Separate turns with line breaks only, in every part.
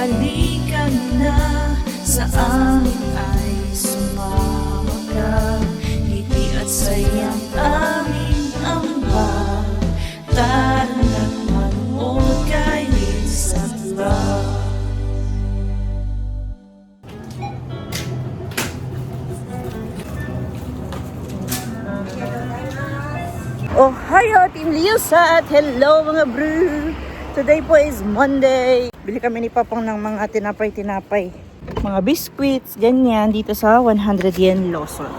Halika na sa amin ay sumama ka. Ngiti at sayang aming ambag. Tara na't manood kay Isang Love.
Ohayo, Team Liusat! Hello mga bro! Today po is Monday. Bili kami ni Papang ng mga tinapay-tinapay. Mga biscuits, ganyan, dito sa 100 yen Lawson.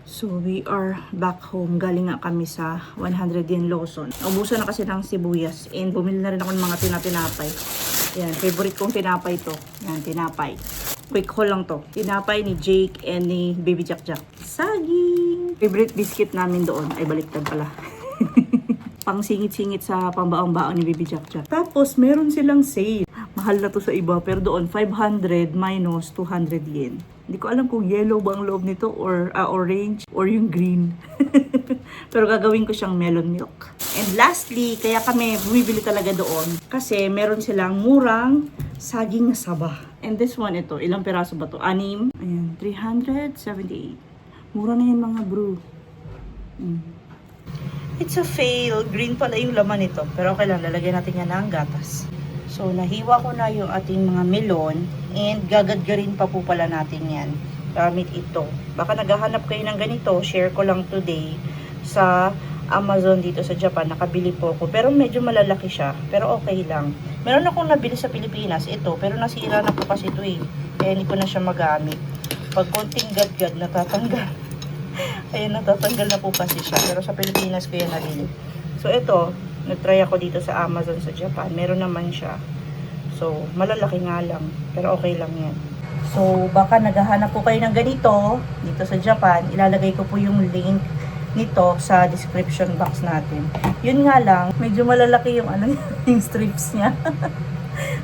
So we are back home. Galing nga kami sa 100 yen Lawson. Ubusan na kasi ng sibuyas. And bumili na rin ako ng mga tinapay. Yan, favorite kong tinapay to. Yan, tinapay. Quick haul lang to. Tinapay ni Jake and ni Baby Jack Jack. Saging! Favorite biscuit namin doon. Ay, baliktad pala. Pang singit-singit sa pambaang-baang ni Baby Jack Jack. Tapos, meron silang sale. Mahal na to sa iba. Pero doon, 500 minus 200 yen. Hindi ko alam kung yellow ba ang loob nito or orange or yung green. Pero gagawin ko siyang melon milk. And lastly, kaya kami bumibili talaga doon. Kasi meron silang murang saging na saba. And this one, ito. Ilang piraso ba to? 6. Ayan, 378. Mura na yan mga bro. It's a fail. Green pala yung laman nito. Pero okay lang, lalagyan natin yan ng gatas. So, nahiwa ko na yung ating mga melon. And gagadgarin pa po pala natin yan. Gamit ito. Baka naghahanap kayo ng ganito. Share ko lang today sa Amazon dito sa Japan. Nakabili po ako. Pero medyo malalaki siya. Pero okay lang. Meron akong nabili sa Pilipinas. Ito. Pero nasira na po kasi ito eh. Kaya hindi ko na siya magamit. Pag konting gadgad, natatanggal. Ayan, natatanggal na po kasi siya. Pero sa Pilipinas ko yan nabili. So, ito, nagtry ako dito sa Amazon sa Japan. Meron naman siya. So, malalaki nga lang. Pero okay lang yan. So, baka naghahanap po kayo ng ganito dito sa Japan. Ilalagay ko po yung link nito sa description box natin. Yun nga lang, medyo malalaki yung, yung strips niya.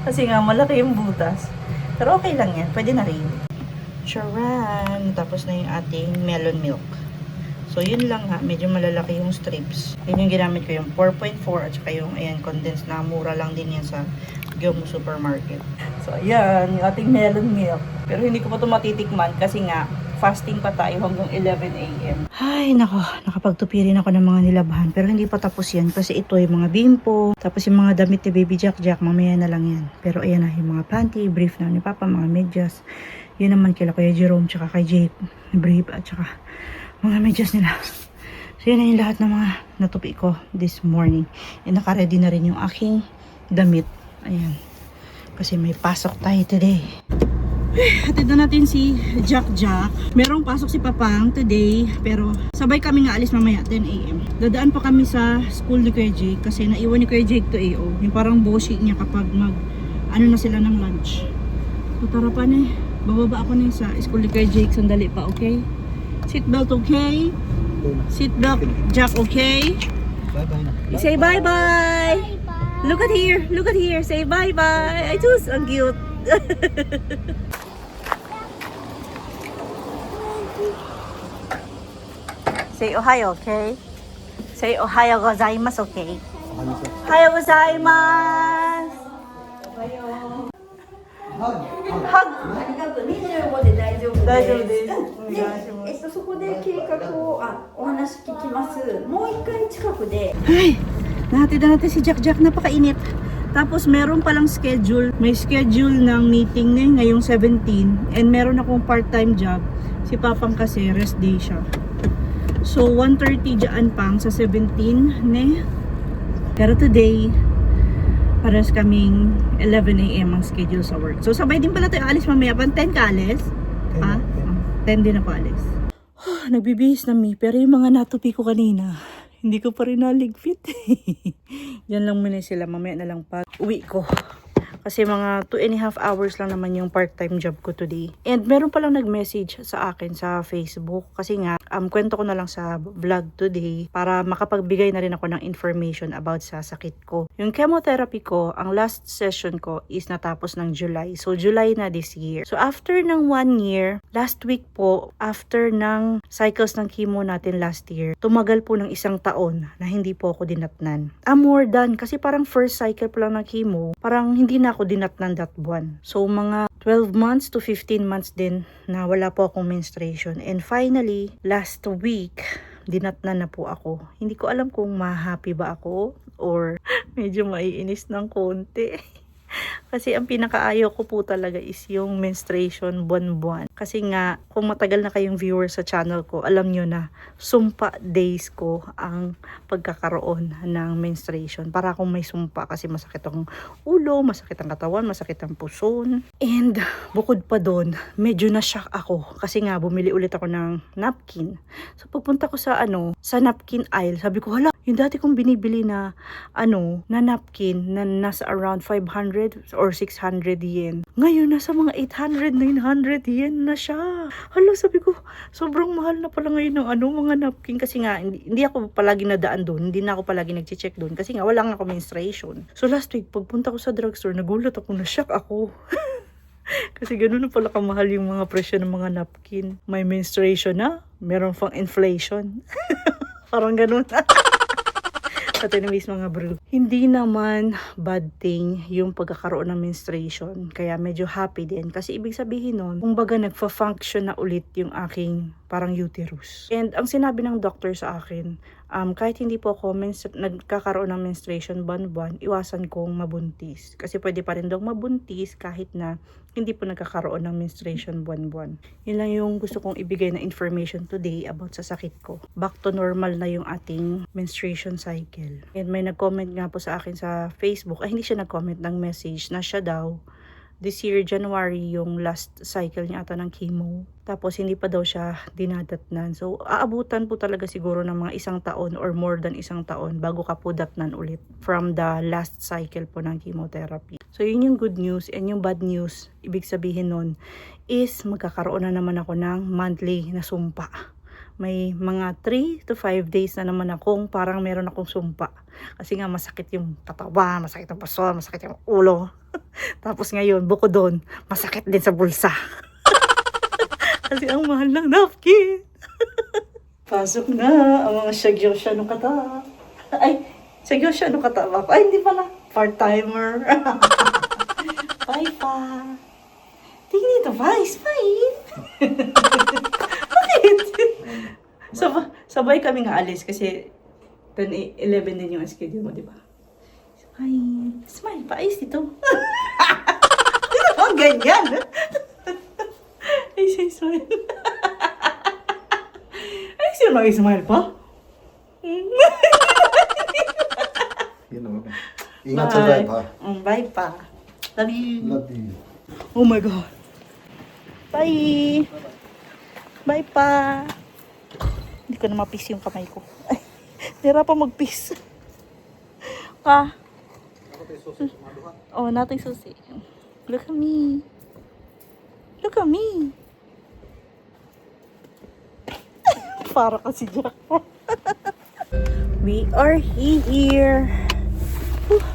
Kasi nga, malaki yung butas. Pero okay lang yan. Pwede na rin. Charan! Tapos na yung ating melon milk. So, yun lang ha. Medyo malalaki yung strips. Yun yung ginamit ko, yung 4.4 at saka yung, ayan, condensed na mura lang din yan sa Gyomu Supermarket. So, ayan, yung ating melon milk. Pero hindi ko pa ito matitikman kasi nga, fasting pa tayo hanggang 11 a.m. Ay, nako. Nakapagtupirin ako ng mga nilabhan. Pero hindi pa tapos yan kasi ito yung mga bimpo. Tapos yung mga damit ni Baby Jack Jack, mamaya na lang yan. Pero ayan na, yung mga panty, brief na ni Papa, mga medyas. Yun naman kila Kuya Jerome, tsaka kay Jake, brief, at tsaka mga medyas nila. So, yun na yung lahat ng mga natupi ko this morning. And naka-ready na rin yung aking damit. Ayan. Kasi may pasok tayo today. Hatid na natin si Jack Jack. Merong pasok si Papang today. Pero sabay kami nga alis mamaya 10 a.m. Dadaan pa kami sa school ni Kuya Jake. Kasi naiwan ni Kuya Jake to AO. Yung parang bossy niya kapag ano na sila ng lunch. So tara pa na eh. Bababa ako na sa school ni Kuya Jake. Sandali pa, okay? Seatbelt okay? Seatbelt Jack okay? Bye-bye. Say bye-bye. Look at here. Look at here. Say bye-bye. I just ang cute. Say Ohio, okay? Say Ohio gozaimasu, okay? Ohio gozaimasu. Hug. 大丈夫です。お願いします。
そこで計画をお話聞きます。もう一回近くで。
Ay, nahatid na natin si Jack Jack. Napakainit. Tapos meron palang schedule. May schedule ng meeting ngayong 17. And meron akong part-time job. Si Papang kasi rest day siya. So 1:30 dyan pang sa 17 ne. Pero today, pares kaming 11 a.m. ang schedule sa work. So sabay din pala tayo alis mamaya. Pan 10 ka alis? Ha? 10 din ako alis. Nagbibihis na mi. Pero yung mga natupi ko kanina, hindi ko pa rin naligpit. Yan lang muna sila. Mamaya na lang pag uwi ko. Kasi mga 2.5 hours lang naman yung part-time job ko today. And meron palang nag-message sa akin sa Facebook. Kasi nga, kwento ko na lang sa vlog today para makapagbigay na rin ako ng information about sa sakit ko. Yung chemotherapy ko, ang last session ko is natapos ng July. So, July na this year. So, after ng 1 year, last week po, after ng cycles ng chemo natin last year, tumagal po ng 1 taon na hindi po ako dinatnan. More than, kasi parang first cycle po lang ng chemo, parang hindi na ako ako dinatnan that buwan. So mga 12 months to 15 months din na wala po akong menstruation. And finally, last week, dinatnan na po ako. Hindi ko alam kung ma-happy ba ako or medyo maiinis ng konti. Kasi ang pinakaayaw ko po talaga is yung menstruation buwan-buwan. Kasi nga, kung matagal na kayong viewer sa channel ko, alam nyo na, sumpa days ko ang pagkakaroon ng menstruation. Para akong may sumpa kasi masakit ang ulo, masakit ang katawan, masakit ang puson. And bukod pa doon, medyo na-shock ako. Kasi nga, bumili ulit ako ng napkin. So pagpunta ko sa napkin aisle, sabi ko, hala, yung dati kong binibili na na napkin na nasa around 500 or 600 yen. Ngayon nasa mga 800, 900 yen na siya. Hala, sabi ko, sobrang mahal na pala ngayon ng mga napkin kasi nga hindi ako palagi nadaan doon, hindi na ako palagi nagche-check doon kasi nga wala nga ako menstruation. So last week pagpunta ko sa drugstore, nagulat ako, na-shock ako. Kasi gano'n na pala kamahal yung mga presyo ng mga napkin. May menstruation na, meron pang inflation. Parang gano'n. At anyways mga bro, hindi naman bad thing yung pagkakaroon ng menstruation. Kaya medyo happy din. Kasi ibig sabihin nun, kung baga nagfa-function na ulit yung aking parang uterus. And ang sinabi ng doctor sa akin, kahit hindi po ako nagkakaroon ng menstruation buwan-buwan, iwasan kong mabuntis. Kasi pwede pa rin daw mabuntis kahit na hindi po nagkakaroon ng menstruation buwan-buwan. Yun lang yung gusto kong ibigay na information today about sa sakit ko. Back to normal na yung ating menstruation cycle. And may nag-comment nga po sa akin sa Facebook, hindi siya nag-comment ng message na siya daw this year, January, yung last cycle niya ata ng chemo. Tapos, hindi pa daw siya dinadatnan. So, aabutan po talaga siguro ng mga 1 taon or more than 1 taon bago ka po datnan ulit from the last cycle po ng chemotherapy. So, yun yung good news. And yung bad news, ibig sabihin nun, is magkakaroon na naman ako ng monthly na sumpa. May mga 3 to 5 days na naman akong parang meron akong sumpa. Kasi nga masakit yung katawan, masakit ang paso, masakit yung ulo. Tapos ngayon, bukod doon, masakit din sa bulsa. Kasi ang mahal ng napkin. Pasok na ang mga shagyosha no kata. Ay, shagyosha no kata ba? Ay, hindi pala. Part-timer. Bye pa. Tingin ito ba? Is fine. Bakit? Sabay kami nga alis kasi 10-11 din yung schedule mo, di ba? Smile. Smile pa. Ayos dito. Hindi naman ganyan. Ay, say smile. Ay, siya mag-smile pa?
You know. Ingat sa drive, ha?
Bye pa. Love you.
Love you.
Oh my God. Bye. Bye pa. Hindi ko na mapis yung kamay ko. Ay, nira pa magpis. Oh, nating susi. Look at me. Look at me. Para kasi Jack. We are here.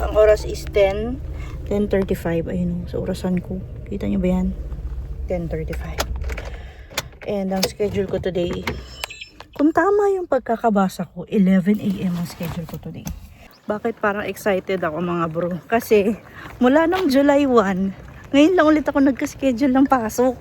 Ang oras is 10:35. Ayun, sa orasan ko. Kita niyo ba yan? 10:35. And ang schedule ko today, kung tama yung pagkakabasa ko, 11 AM ang schedule ko today. Bakit parang excited ako mga bro? Kasi mula ng July 1, ngayon lang ulit ako nagka-schedule ng pasok.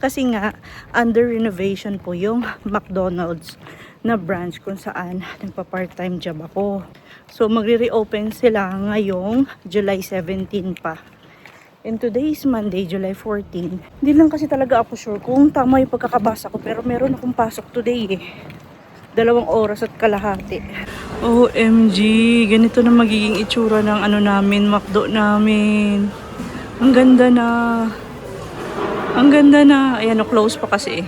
Kasi nga, under renovation po yung McDonald's na branch kung saan nagpa-part-time job ako. So magre-reopen sila ngayong July 17 pa. And today is Monday, July 14. Hindi lang kasi talaga ako sure kung tama yung pagkakabasa ko, pero meron akong pasok today 2 oras at kalahati. OMG, ganito na magiging itsura ng namin, McDo namin. Ang ganda na. Ang ganda na. Ayan, close pa kasi.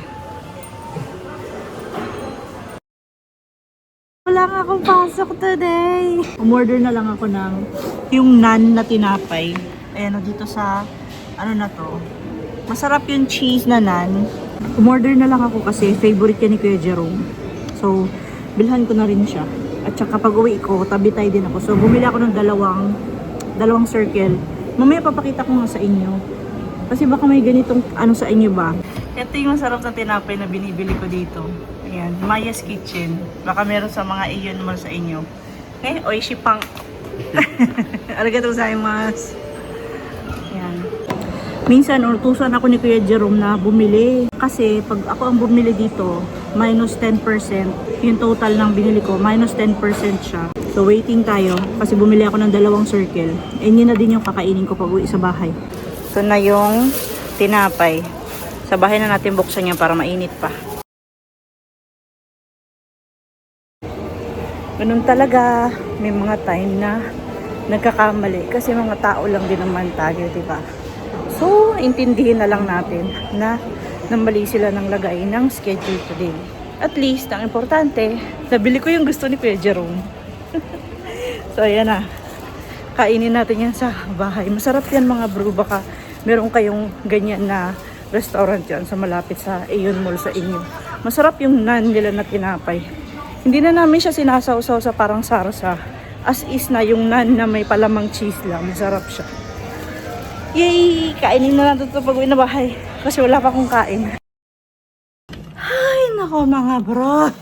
Wala nga akong pasok today. Umorder na lang ako ng yung naan na tinapay. Ayan, dito sa na to. Masarap yung cheese na naan. Umorder na lang ako kasi favorite yan ni Kuya Jerome. So, bilhan ko na rin siya. At saka pag uwi ko, tabi-tay din ako. So, bumili ako ng dalawang circle. Mamaya papakita ko nga sa inyo. Kasi baka may ganitong sa inyo ba. Ito yung masarap na tinapay na binibili ko dito. Ayan, Maya's Kitchen. Baka meron sa mga iyon naman sa inyo. Okay, Oishi Pang. Arigatou gozaimasu. Yan. Minsan, utusan ako ni Kuya Jerome na bumili. Kasi, pag ako ang bumili dito, minus 10%. Yung total ng binili ko, minus 10% siya. So, waiting tayo. Kasi bumili ako ng 2 circle. And yun na din yung kakainin ko pag uwi sa bahay. Ito na yung tinapay. Sa bahay na natin buksan yan para mainit pa. Ganun talaga, may mga time na nagkakamali kasi mga tao lang din naman tayo, di ba? So, intindihin na lang natin na namali sila ng lagay ng schedule today. At least, ang importante, nabili ko yung gusto ni Kuya Jerome. So, ayan na. Kainin natin yan sa bahay. Masarap yan mga bro, baka meron kayong ganyan na restaurant yan sa malapit sa Aeon Mall sa inyo. Masarap yung naan nila na tinapay. Hindi na namin siya sinasawsaw sa parang sarsa. As is na yung naan na may palamang cheese lang. Masarap siya. Yay! Kainin na natin ito pag uwi na bahay. Kasi wala pa akong kain. Ay, nako mga bro.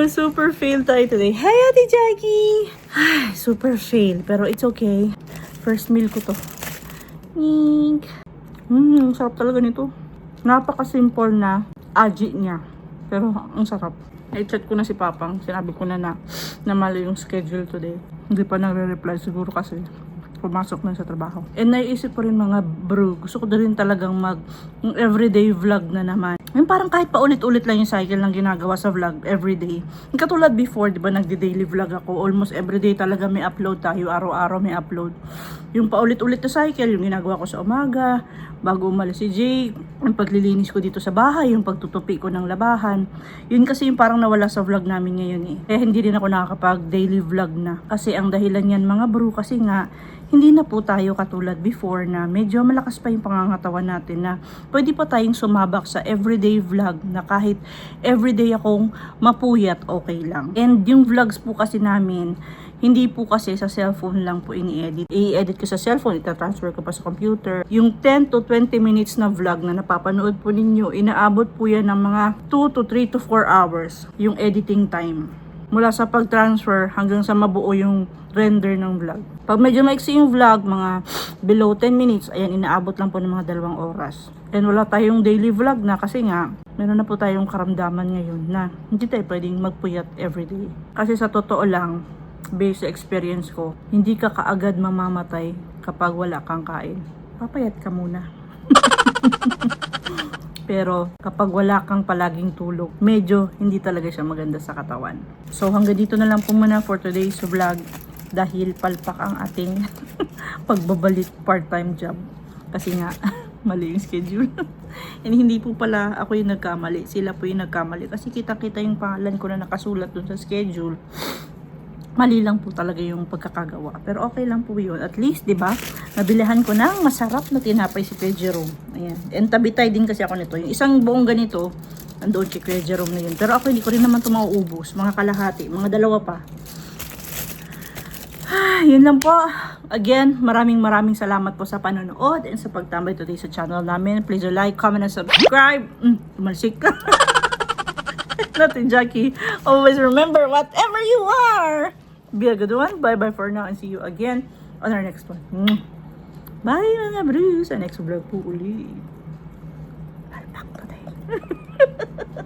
Super fail tayo today. Hi, Ate Jackie! Ay, super fail. Pero it's okay. First meal ko to. Ning! Sarap talaga nito. Napaka-simple na aji niya. Pero ang sarap. I-chat ko na si Papang. Sinabi ko na mali yung schedule today. Hindi pa nagre-reply siguro kasi pumasok na sa trabaho. And naiisip ko rin mga bro, gusto ko din talagang yung everyday vlog na naman. Yung parang kahit pa ulit-ulit lang yung cycle ng ginagawa sa vlog everyday. Yung katulad before, di ba, nagdi-daily vlog ako. Almost everyday talaga may upload tayo. Araw-araw may upload. Yung paulit-ulit na cycle, yung ginagawa ko sa umaga, bago umalis si Jake, yung paglilinis ko dito sa bahay, yung pagtutupi ko ng labahan. Yun kasi yung parang nawala sa vlog namin ngayon eh. Kaya hindi rin ako nakakapag-daily vlog na. Kasi ang dahilan yan mga bro, kasi nga, hindi na po tayo katulad before na medyo malakas pa yung pangangatawan natin na pwede pa tayong sumabak sa everyday vlog na kahit everyday akong mapuyat, okay lang. And yung vlogs po kasi namin, hindi po kasi sa cellphone lang po ini-edit. I-edit ko sa cellphone, itatransfer ko pa sa computer. Yung 10 to 20 minutes na vlog na napapanood po ninyo, inaabot po yan ng mga 2 to 3 to 4 hours yung editing time. Mula sa pag-transfer hanggang sa mabuo yung render ng vlog. Pag medyo maiksi yung vlog, mga below 10 minutes, ayan, inaabot lang po ng mga 2 oras. And wala tayong daily vlog na kasi nga, meron na po tayong karamdaman ngayon na hindi tayo pwedeng magpuyat everyday. Kasi sa totoo lang, based sa experience ko, hindi ka kaagad mamamatay kapag wala kang kain. Papayat ka muna. Pero kapag wala kang palaging tulog, medyo hindi talaga siya maganda sa katawan. So hanggang dito na lang po muna for today's vlog dahil palpak ang ating pagbabalik part-time job. Kasi nga, mali yung schedule. And hindi po pala ako yung nagkamali. Sila po yung nagkamali. Kasi kita-kita yung pangalan ko na nakasulat dun sa schedule. Mali lang po talaga yung pagkakagawa. Pero okay lang po yun. At least, di ba, nabilihan ko ng masarap na tinapay si Kuya Jerome. Ayan. And tabitay din kasi ako nito. Yung isang buong ganito, nandoon si Kuya Jerome na yun. Pero ako hindi ko rin naman ito mauubos. Mga kalahati, mga 2 pa. Yun lang po. Again, maraming salamat po sa panonood and sa pagtambay today sa channel namin. Please like, comment, and subscribe. Tumalsik ka. Natin, Jackie. Always remember, whatever you are, be a good one. Bye-bye for now and see you again on our next one. Bye mga bro. Sa next vlog po ulit. I'll back today.